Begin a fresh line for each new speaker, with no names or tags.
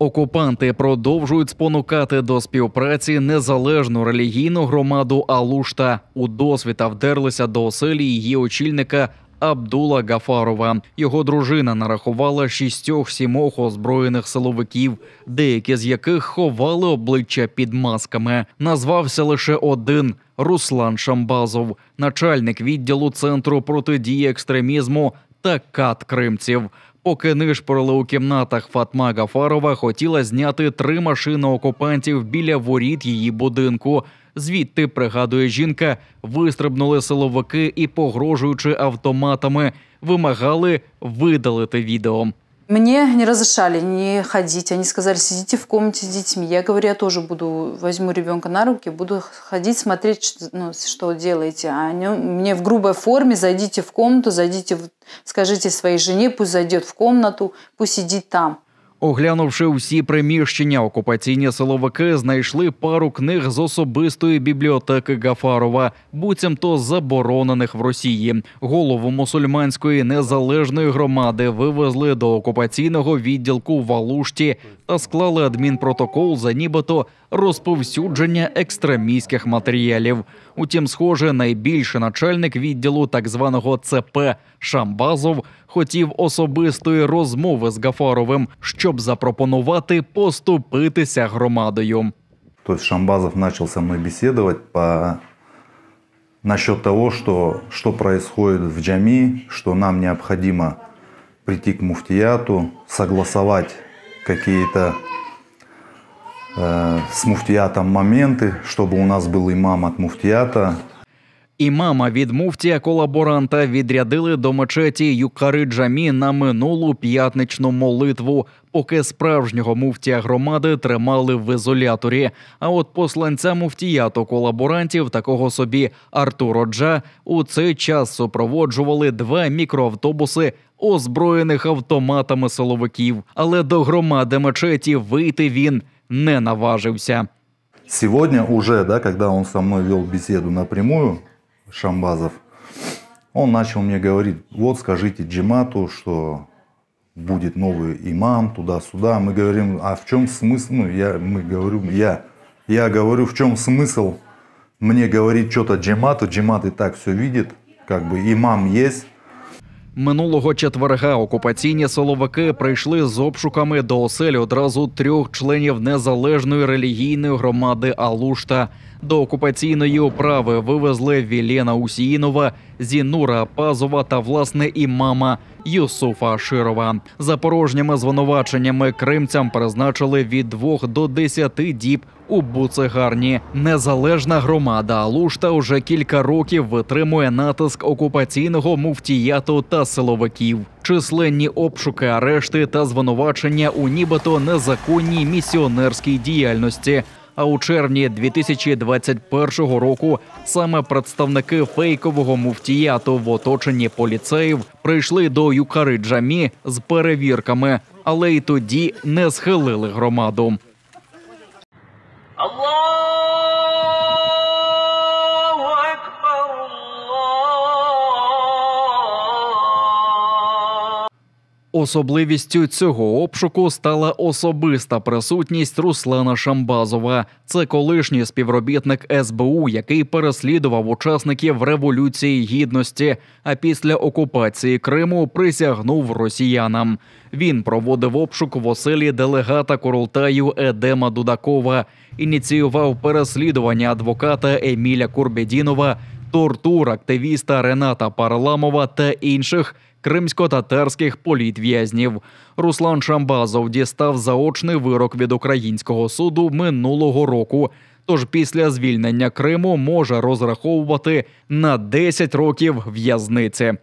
Окупанти продовжують спонукати до співпраці незалежну релігійну громаду Алушта. У досвіта вдерлися до оселі її очільника Абдула Гафарова. Його дружина нарахувала 6-7 озброєних силовиків, деякі з яких ховали обличчя під масками. Назвався лише один – Руслан Шамбазов, начальник відділу Центру протидії екстремізму та КАТ кримців. Поки нишпорили у кімнатах, Фатма Гафарова хотіла зняти 3 машини окупантів біля воріт її будинку. Звідти, пригадує жінка, вистрибнули силовики і, погрожуючи автоматами, вимагали видалити відео.
Мне не разрешали не ходить. Они сказали, сидите в комнате с детьми. Я говорю, я тоже возьму ребенка на руки, буду ходить, смотреть, что делаете. А они мне в грубой форме, зайдите в комнату, скажите своей жене, пусть зайдет в комнату, пусть сидит там.
Оглянувши всі приміщення, окупаційні силовики знайшли пару книг з особистої бібліотеки Гафарова, буцімто заборонених в Росії. Голову мусульманської незалежної громади вивезли до окупаційного відділку в Алушті та склали адмінпротокол за нібито розповсюдження екстремістських матеріалів. Утім, схоже, найбільший начальник відділу так званого ЦП Шамбазов хотів особистої розмови з Гафаровим, щоб запропонувати поступитися громадою.
Тобто Шамбазов почав зі мною бесідувати насчет того, що происходит в джамі, що нам необхідно прийти к муфтияту, согласовать какие-то с муфтиятом моменты, чтобы у нас был имам от муфтията.
Імама від муфтія-колаборанта відрядили до мечеті Юкари-Джамі на минулу п'ятничну молитву, поки справжнього муфтія громади тримали в ізоляторі. А от посланця муфтіяту колаборантів, такого собі Артуро Джа, у цей час супроводжували 2 мікроавтобуси, озброєних автоматами силовиків. Але до громади мечеті вийти він не наважився.
Сегодня уже, когда он со мной вел беседу напрямую, Шамбазов, он начал мне говорить, вот скажите джемату, что будет новый имам туда-сюда. Мы говорим, а в чем смысл? Я говорю, в чем смысл мне говорить что-то джемату? Джемат и так все видит, имам есть.
Минулого четверга окупаційні силовики прийшли з обшуками до оселі одразу 3 членів незалежної релігійної громади Алушта. До окупаційної управи вивезли Вілена Усіїнова, Зінура Апазова та, власне, імама Юсуфа Аширова. За порожніми звинуваченнями кримцям призначили від 2 до 10 діб у буцегарні. Незалежна громада Алушта уже кілька років витримує натиск окупаційного муфтіяту та силовиків. Численні обшуки, арешти та звинувачення у нібито незаконній місіонерській діяльності. А у червні 2021 року саме представники фейкового муфтіяту в оточенні поліцеїв прийшли до Юкари-Джамі з перевірками, але й тоді не схилили громаду. Особливістю цього обшуку стала особиста присутність Руслана Шамбазова. Це колишній співробітник СБУ, який переслідував учасників Революції Гідності, а після окупації Криму присягнув росіянам. Він проводив обшук в оселі делегата Курултаю Едема Дудакова, ініціював переслідування адвоката Еміля Курбєдінова, тортур активіста Рената Парламова та інших кримсько-татарських політв'язнів. Руслан Шамбазов дістав заочний вирок від українського суду минулого року. Тож після звільнення Криму може розраховувати на 10 років в'язниці.